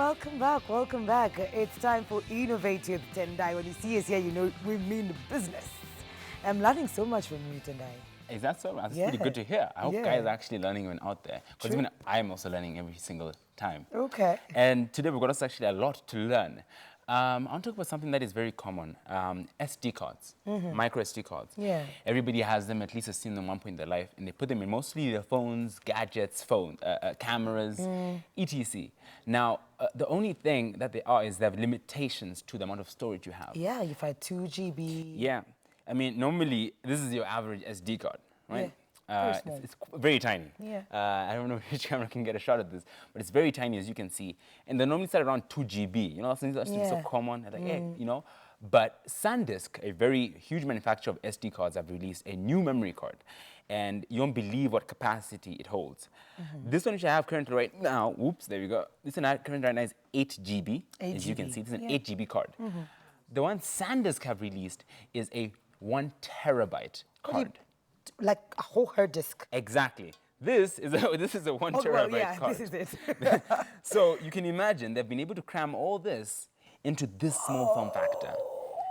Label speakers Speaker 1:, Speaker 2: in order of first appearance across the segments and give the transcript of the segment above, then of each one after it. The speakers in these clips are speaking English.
Speaker 1: welcome back, welcome back. It's time for Innovate with Tendai. When you see us here, you know we mean business. I'm learning so much from you, Tendai.
Speaker 2: Is that so? That's
Speaker 1: Yeah.
Speaker 2: pretty good to hear. I hope
Speaker 1: Yeah.
Speaker 2: guys are actually learning when out there. Because
Speaker 1: True.
Speaker 2: even I'm also learning every single time.
Speaker 1: Okay.
Speaker 2: And today we've got us actually a lot to learn. I want to talk about something that is very common, SD cards, micro SD cards.
Speaker 1: Yeah.
Speaker 2: Everybody has them, at least has seen them one point in their life, and they put them in mostly their phones, gadgets, cameras, etc. Now, the only thing that they are is they have limitations to the amount of storage you have.
Speaker 1: Yeah, if I 2 GB.
Speaker 2: Yeah. I mean, normally, this is your average SD card, right?
Speaker 1: Very small.
Speaker 2: It's very tiny.
Speaker 1: Yeah.
Speaker 2: I don't know which camera can get a shot at this, but it's very tiny, as you can see. And they normally start around 2 GB. You know, that's so
Speaker 1: Yeah.
Speaker 2: common. Like, hey, you know. But SanDisk, a very huge manufacturer of SD cards, have released a new memory card. And you won't believe what capacity it holds. This one which I have currently right now, whoops, there we go. This one I have currently right now is 8 GB.
Speaker 1: 8
Speaker 2: as you can
Speaker 1: GB.
Speaker 2: see, this is an
Speaker 1: Yeah.
Speaker 2: 8 GB card. The one SanDisk have released is a 1 terabyte card.
Speaker 1: Like a whole hard disk.
Speaker 2: Exactly. This is a 1 terabyte
Speaker 1: well, yeah,
Speaker 2: card.
Speaker 1: this is it.
Speaker 2: So you can imagine they've been able to cram all this into this small form factor.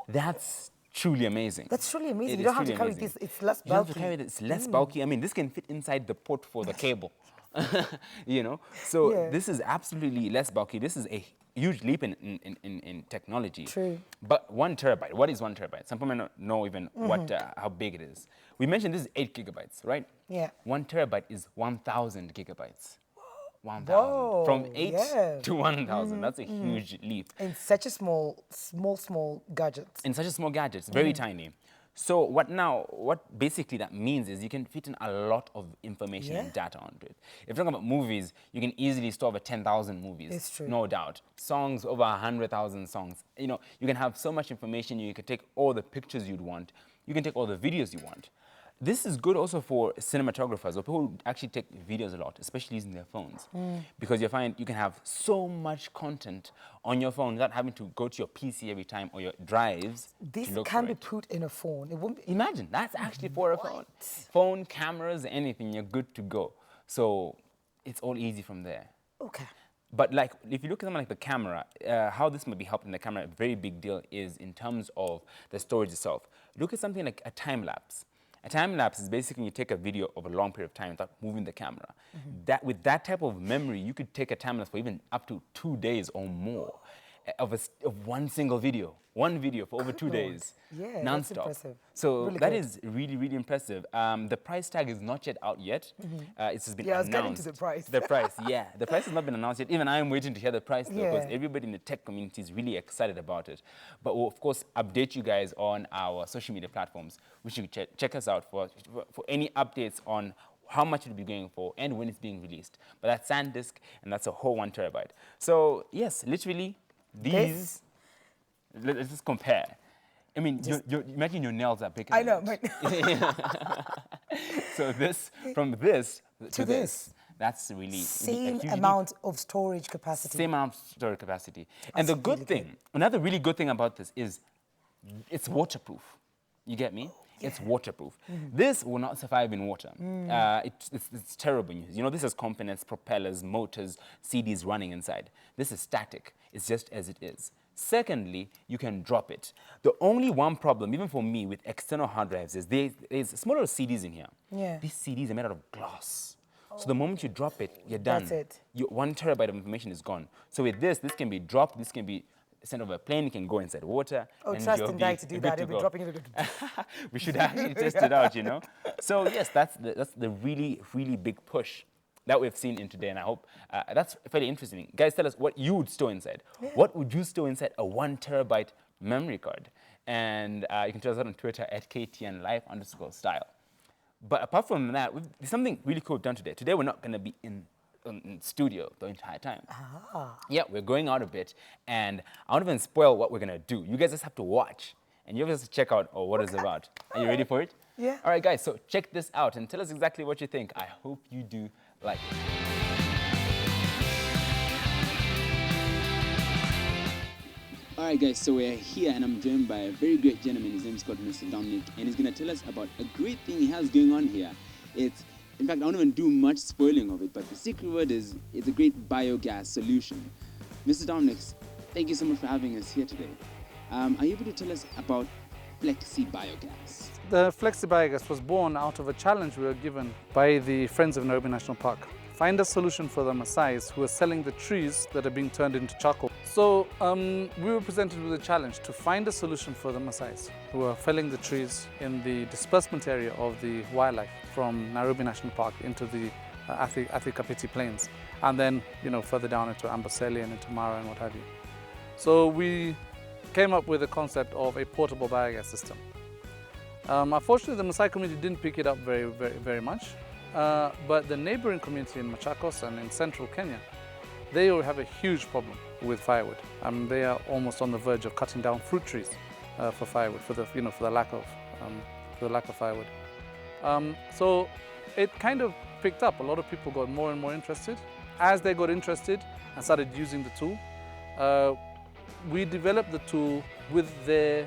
Speaker 2: That's truly amazing.
Speaker 1: That's truly amazing.
Speaker 2: It
Speaker 1: You
Speaker 2: is
Speaker 1: don't have to
Speaker 2: truly
Speaker 1: carry
Speaker 2: amazing.
Speaker 1: this. It's less
Speaker 2: You don't have to
Speaker 1: bulky.
Speaker 2: carry this. It's less bulky. I mean, this can fit inside the port for the cable. You know? So
Speaker 1: Yeah.
Speaker 2: this is absolutely less bulky. This is a huge leap in technology.
Speaker 1: True.
Speaker 2: But 1 terabyte, what is 1 terabyte? Some people may not know even how big it is. We mentioned this is 8 gigabytes, right?
Speaker 1: Yeah.
Speaker 2: 1 terabyte is 1,000 gigabytes. 1,000.
Speaker 1: Whoa,
Speaker 2: From 8
Speaker 1: yeah.
Speaker 2: to 1,000. That's a huge leap.
Speaker 1: In such a small gadgets.
Speaker 2: In such a small gadget, it's very tiny. So what basically that means is you can fit in a lot of information and data onto it. If you're talking about movies, you can easily store over 10,000 movies.
Speaker 1: It's true.
Speaker 2: No doubt. Songs, over 100,000 songs. You know, you can have so much information. You can take all the pictures you'd want. You can take all the videos you want. This is good also for cinematographers or people who actually take videos a lot, especially using their phones. Because you find you can have so much content on your phone without having to go to your PC every time or your drives.
Speaker 1: This
Speaker 2: to look
Speaker 1: can
Speaker 2: for
Speaker 1: be
Speaker 2: it.
Speaker 1: put in a phone. It won't be.
Speaker 2: Imagine, that's actually for a phone. Phone, cameras, anything, you're good to go. So it's all easy from there.
Speaker 1: Okay.
Speaker 2: But like, if you look at something like the camera, how this might be helping the camera, a very big deal is in terms of the storage itself. Look at something like a time lapse. A time lapse is basically when you take a video of a long period of time without moving the camera. With that type of memory, you could take a time lapse for even up to 2 days or more of one single video. One video for over 2 days,
Speaker 1: Yeah, that's
Speaker 2: non-stop.
Speaker 1: impressive.
Speaker 2: So
Speaker 1: Really
Speaker 2: that
Speaker 1: good.
Speaker 2: is really, really impressive. The price tag is not yet out yet. It's just been
Speaker 1: Yeah, I was
Speaker 2: announced.
Speaker 1: getting to the price.
Speaker 2: The price, yeah. The price has not been announced yet. Even I am waiting to hear the price though, because
Speaker 1: Yeah.
Speaker 2: everybody in the tech community is really excited about it. But we'll, of course, update you guys on our social media platforms, which you can check us out for any updates on how much it'll be going for and when it's being released. But that's SanDisk, and that's a whole 1 terabyte. So yes, literally, these. Let's just compare. I mean, imagine your nails are bigger.
Speaker 1: I
Speaker 2: than
Speaker 1: know.
Speaker 2: it. So from this to this, that's really
Speaker 1: Same
Speaker 2: a huge
Speaker 1: amount of storage capacity.
Speaker 2: same amount of storage capacity. And the good
Speaker 1: really
Speaker 2: thing, another really good thing about this is it's waterproof. You get me? It's waterproof. This will not survive in water. It's terrible news. You know, this has components, propellers, motors, CDs running inside. This is static. It's just as it is. Secondly, you can drop it. The only one problem, even for me, with external hard drives is there's smaller CDs in here.
Speaker 1: Yeah.
Speaker 2: These CDs are made out of glass. So the moment you drop it, you're done.
Speaker 1: That's it.
Speaker 2: Your 1 terabyte of information is gone. So with this can be dropped, this can be sent over a plane, it can go inside water.
Speaker 1: Oh,
Speaker 2: and
Speaker 1: trust
Speaker 2: you'll
Speaker 1: in
Speaker 2: be
Speaker 1: Dai to do
Speaker 2: good
Speaker 1: that.
Speaker 2: to
Speaker 1: He'll be
Speaker 2: go.
Speaker 1: dropping it.
Speaker 2: We should actually test it out, you know? So yes, that's the really, really big push that we've seen in today, and I hope that's fairly interesting. Guys, tell us what you would store inside.
Speaker 1: Yeah.
Speaker 2: What would you store inside a 1 terabyte memory card? And you can tell us that on Twitter at @KTNLife_style. But apart from that, there's something really cool done today. Today we're not going to be in studio the entire time. Yeah, we're going out a bit, and I won't even spoil what we're going to do. You guys just have to watch, and you guys have to check out what it's about. Are you ready for it?
Speaker 1: Yeah.
Speaker 2: All right, guys, so check this out and tell us exactly what you think. I hope you do like it.
Speaker 3: All right, guys, so we're here and I'm joined by a very great gentleman. His name is called Mr. Dominic, and he's going to tell us about a great thing he has going on here. In fact, I won't even do much spoiling of it, but the secret word is it's a great biogas solution. Mr. Dominic, thank you so much for having us here today. Are you able to tell us about Flexi Biogas?
Speaker 4: The Flexi Biogas was born out of a challenge we were given by the Friends of Nairobi National Park. Find a solution for the Maasais who are selling the trees that are being turned into charcoal. So we were presented with a challenge to find a solution for the Maasais who are felling the trees in the disbursement area of the wildlife from Nairobi National Park into the Athi Plains, and then further down into Amboseli and into Mara and what have you. So we came up with the concept of a portable biogas system. Unfortunately, the Maasai community didn't pick it up very much, but the neighboring community in Machakos and in central Kenya, they have a huge problem with firewood. They are almost on the verge of cutting down fruit trees for firewood, for the lack of firewood. So it kind of picked up. A lot of people got more and more interested. As they got interested and started using the tool, we developed the tool with their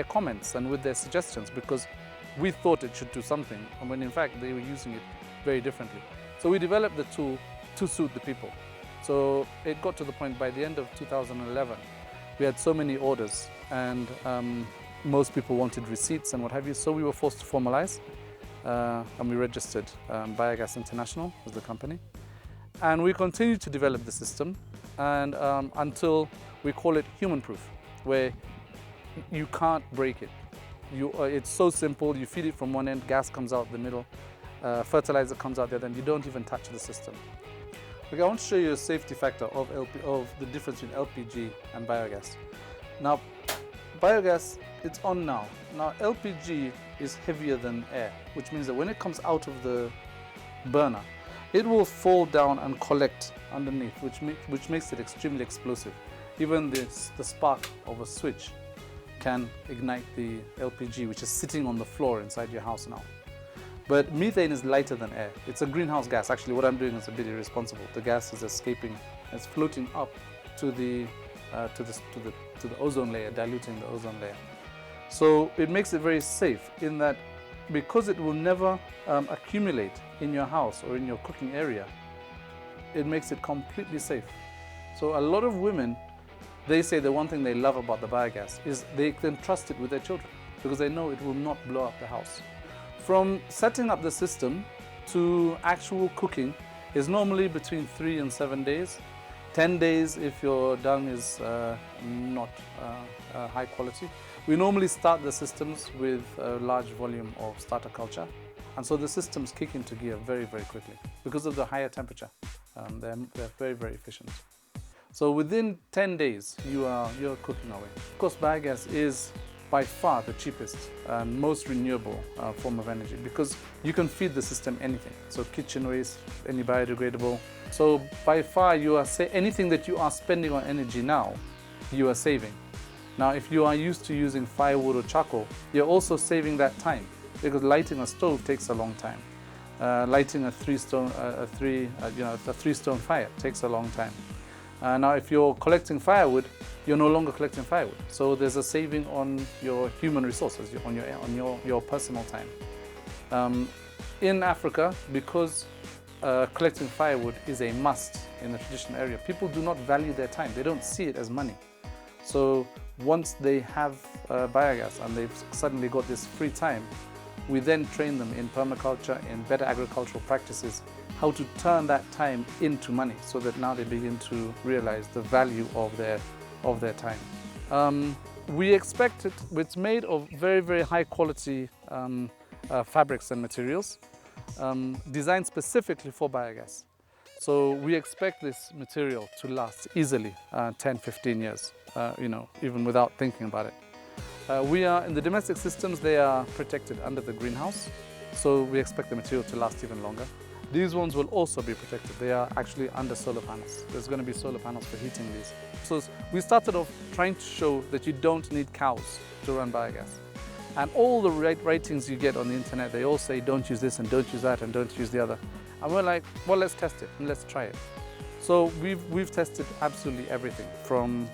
Speaker 4: comments and with their suggestions, because we thought it should do something, and when in fact they were using it very differently. So we developed the tool to suit the people. So it got to the point by the end of 2011, we had so many orders, and most people wanted receipts and what have you, so we were forced to formalize, and we registered Biogas International as the company. And we continued to develop the system, and until we call it human-proof, where you can't break it. It's so simple. You feed it from one end, gas comes out the middle, fertilizer comes out the other, and you don't even touch the system. Okay, I want to show you a safety factor of the difference between LPG and biogas. Now, biogas, it's on now. Now, LPG is heavier than air, which means that when it comes out of the burner, it will fall down and collect underneath, which makes it extremely explosive. Even the spark of a switch can ignite the LPG, which is sitting on the floor inside your house now. But methane is lighter than air. It's a greenhouse gas. Actually, what I'm doing is a bit irresponsible. The gas is escaping, it's floating up to the ozone layer, diluting the ozone layer. So it makes it very safe in that, because it will never accumulate in your house or in your cooking area, it makes it completely safe. So a lot of women, they say the one thing they love about the biogas is they can trust it with their children, because they know it will not blow up the house. From setting up the system to actual cooking is normally between 3 and 7 days. 10 days if your dung is not high quality. We normally start the systems with a large volume of starter culture, and so the systems kick into gear very, very quickly because of the higher temperature. They're very, very efficient. So within 10 days, you're cooking away. Of course, biogas is by far the cheapest and most renewable form of energy, because you can feed the system anything. So kitchen waste, any biodegradable. So by far, anything that you are spending on energy now, you are saving. Now, if you are used to using firewood or charcoal, you're also saving that time, because lighting a stove takes a long time. Lighting a three-stone fire takes a long time. Now, if you're collecting firewood, you're no longer collecting firewood. So there's a saving on your human resources, on your personal time. In Africa, because collecting firewood is a must in the traditional area, people do not value their time. They don't see it as money. So once they have biogas and they've suddenly got this free time, we then train them in permaculture, in better agricultural practices, how to turn that time into money, so that now they begin to realize the value of their time. We expect it's made of very, very high quality fabrics and materials, designed specifically for biogas. So we expect this material to last easily 10, 15 years, even without thinking about it. We are in the domestic systems, they are protected under the greenhouse, so we expect the material to last even longer. These ones will also be protected. They are actually under solar panels. There's going to be solar panels for heating these. So we started off trying to show that you don't need cows to run biogas. And all the ratings you get on the internet, they all say don't use this and don't use that and don't use the other. And we're like, well, let's test it and let's try it. So we've tested absolutely everything, from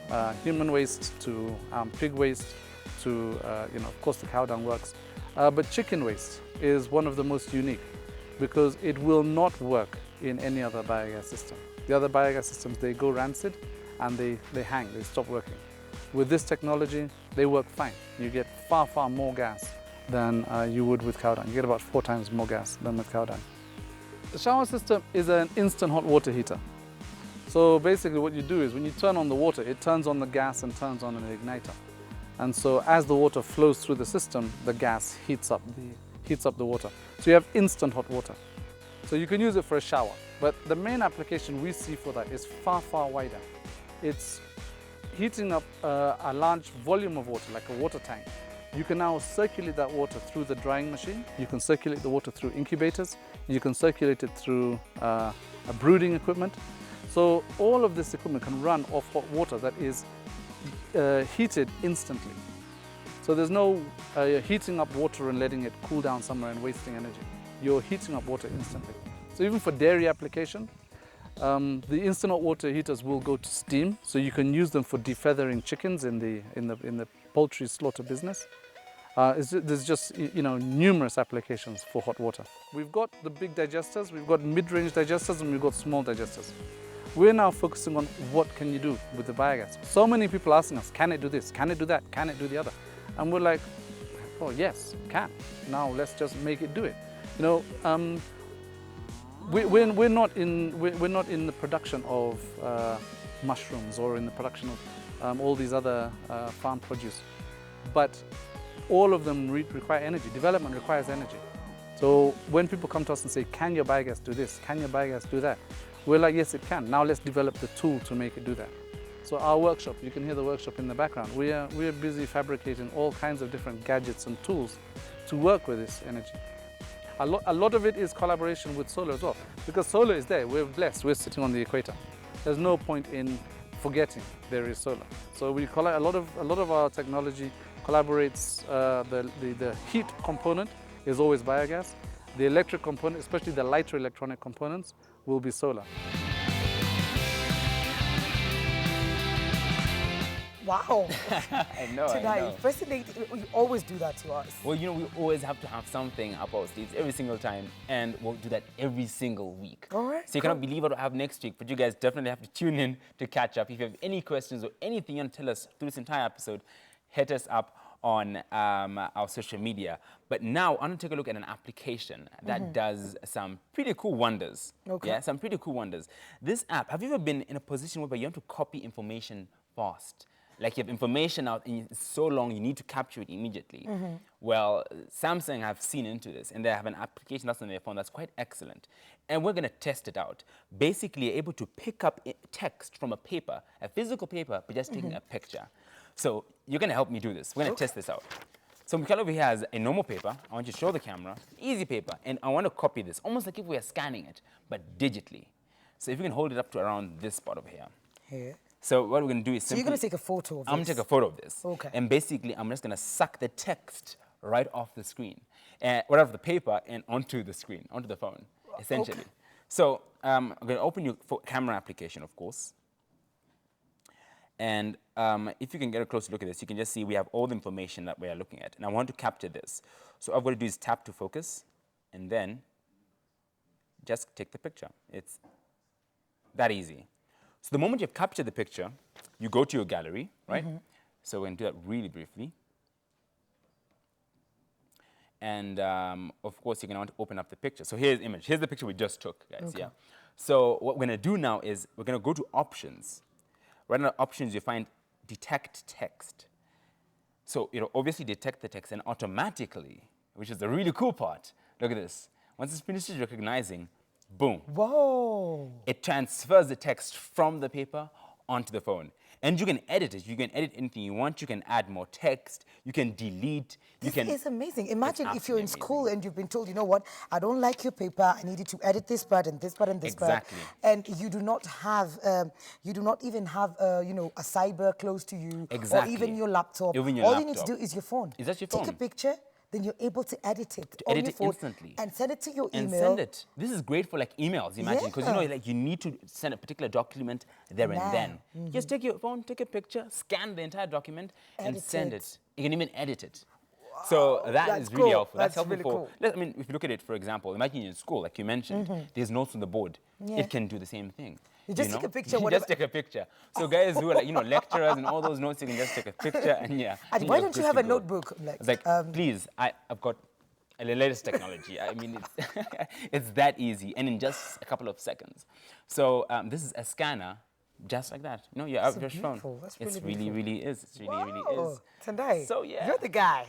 Speaker 4: human waste to pig waste to, of course, the cow dung works. But chicken waste is one of the most unique, because it will not work in any other biogas system. The other biogas systems, they go rancid and they hang, they stop working. With this technology, they work fine. You get far, far more gas than you would with cow dung. You get about 4 times more gas than with cow dung. The shower system is an instant hot water heater. So basically what you do is when you turn on the water, it turns on the gas and turns on an igniter. And so as the water flows through the system, the gas heats up the water. So you have instant hot water. So you can use it for a shower. But the main application we see for that is far, far wider. It's heating up a large volume of water, like a water tank. You can now circulate that water through the drying machine. You can circulate the water through incubators. You can circulate it through a brooding equipment. So all of this equipment can run off hot water that is heated instantly. So there's no heating up water and letting it cool down somewhere and wasting energy. You're heating up water instantly. So even for dairy application, the instant hot water heaters will go to steam, so you can use them for defeathering chickens in the poultry slaughter business. There's just numerous applications for hot water. We've got the big digesters, we've got mid-range digesters, and we've got small digesters. We're now focusing on what can you do with the biogas. So many people asking us, can it do this? Can it do that? Can it do the other? And we're like, oh yes, it can. Now let's just make it do it. We're not in the production of mushrooms or in the production of all these other farm produce, but all of them require energy. Development requires energy. So when people come to us and say, can your biogas do this? Can your biogas do that? We're like, yes, it can. Now let's develop the tool to make it do that. So our workshop, you can hear the workshop in the background. We are busy fabricating all kinds of different gadgets and tools to work with this energy. A lot of it is collaboration with solar as well, because solar is there. We're blessed. We're sitting on the equator. There's no point in forgetting there is solar. So we a lot of our technology collaborates. The heat component is always biogas. The electric component, especially the lighter electronic components, will be solar.
Speaker 1: Wow.
Speaker 2: I know.
Speaker 1: Fascinating. You always do that to us.
Speaker 2: Well, we always have to have something up our sleeves every single time, and we'll do that every single week.
Speaker 1: All right.
Speaker 2: So you cannot believe what we'll have next week, but you guys definitely have to tune in to catch up. If you have any questions or anything you want to tell us through this entire episode, hit us up on our social media. But now I want to take a look at an application that does some pretty cool wonders.
Speaker 1: Okay.
Speaker 2: Yeah, some pretty cool wonders. This app, have you ever been in a position where you have to copy information fast? Like you have information out and it's so long you need to capture it immediately. Well, Samsung have seen into this and they have an application that's on their phone that's quite excellent. And we're going to test it out. Basically, you're able to pick up text from a paper, a physical paper, but just taking a picture. So you're going to help me do this. We're going to test this out. So Michael over here has a normal paper. I want you to show the camera, easy paper, and I want to copy this, almost like if we are scanning it, but digitally. So if you can hold it up to around this spot over here.
Speaker 1: Here.
Speaker 2: So what we're going to do is simply...
Speaker 1: So you're going to take a photo of this?
Speaker 2: I'm going to take a photo of this.
Speaker 1: Okay.
Speaker 2: And basically, I'm just going to suck the text right off the screen, right off the paper and onto the screen, onto the phone, essentially.
Speaker 1: Okay.
Speaker 2: So I'm going to open your camera application, of course. And if you can get a closer look at this, you can just see we have all the information that we are looking at. And I want to capture this. So all I've got to do is tap to focus, and then just take the picture. It's that easy. So the moment you've captured the picture, you go to your gallery, right? So we're going to do that really briefly. And of course, you're going to want to open up the picture. So here's the image. Here's the picture we just took, guys.
Speaker 1: Okay.
Speaker 2: Yeah. So what we're going to do now is we're going to go to options. Right under options, you find detect text. So it'll obviously detect the text and automatically, which is the really cool part. Look at this. Once it finishes recognizing, boom.
Speaker 1: Whoa.
Speaker 2: It transfers the text from the paper onto the phone. And you can edit it. You can edit anything you want. You can add more text. You can delete.
Speaker 1: This is amazing. Imagine if you're in school and you've been told, you know what, I don't like your paper. I need you to edit this part and this part and this part.
Speaker 2: Exactly.
Speaker 1: And you do not have, you do not even have, a cyber close to you.
Speaker 2: Exactly.
Speaker 1: Or even your laptop.
Speaker 2: Even your
Speaker 1: All
Speaker 2: laptop.
Speaker 1: you need to do is your phone.
Speaker 2: Is that your
Speaker 1: Take
Speaker 2: phone?
Speaker 1: a picture. Then you're able to edit it on
Speaker 2: edit
Speaker 1: your
Speaker 2: it
Speaker 1: phone
Speaker 2: instantly.
Speaker 1: and send it to your
Speaker 2: And
Speaker 1: email.
Speaker 2: send it. This is great for like emails, imagine, because you need to send a particular document there and then. Just take your phone, take a picture, scan the entire document, and send it. You can even edit it. Wow. So that is really
Speaker 1: cool.
Speaker 2: helpful. That's helpful
Speaker 1: really
Speaker 2: for,
Speaker 1: cool.
Speaker 2: if you look at it, for example, imagine you're in school, like you mentioned, there's notes on the board.
Speaker 1: Yeah.
Speaker 2: It can do the same thing.
Speaker 1: You just take a picture,
Speaker 2: You
Speaker 1: whatever.
Speaker 2: just take a picture. So guys who are like, lecturers and all those notes, you can just take a picture and yeah.
Speaker 1: And why don't you have a notebook?
Speaker 2: It's like, please, I've got the latest technology. I mean, it's that easy and in just a couple of seconds. So this is a scanner, just like that. Your average phone.
Speaker 1: That's
Speaker 2: It's
Speaker 1: really
Speaker 2: really is. It really is.
Speaker 1: Tendai,
Speaker 2: So yeah.
Speaker 1: you're the guy.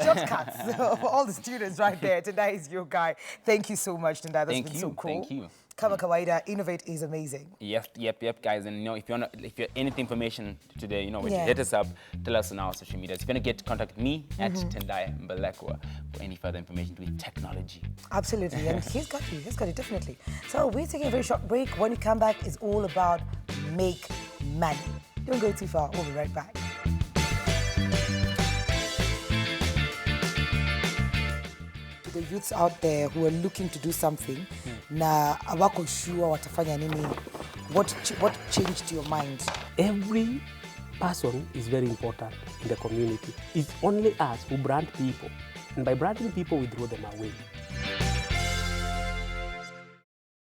Speaker 1: Shortcuts for all the students right there. Tendai is your guy. Thank you so much, Tendai. That's been so cool.
Speaker 2: Thank you.
Speaker 1: Kama kawaida, Innovate is amazing.
Speaker 2: Yep, guys. And if you any information today, hit us up, tell us on our social media. If you want to contact me at Tendai Mbalekwa for any further information with technology.
Speaker 1: Absolutely, and he's got you, definitely. So we're taking a very short break. When we come back, it's all about make money. Don't go too far, we'll be right back. To the youths out there who are looking to do something, na awako sure watafanya nini, what changed your mind?
Speaker 5: Every person is very important in the community. It's only us who brand people. And by branding people, we draw them away.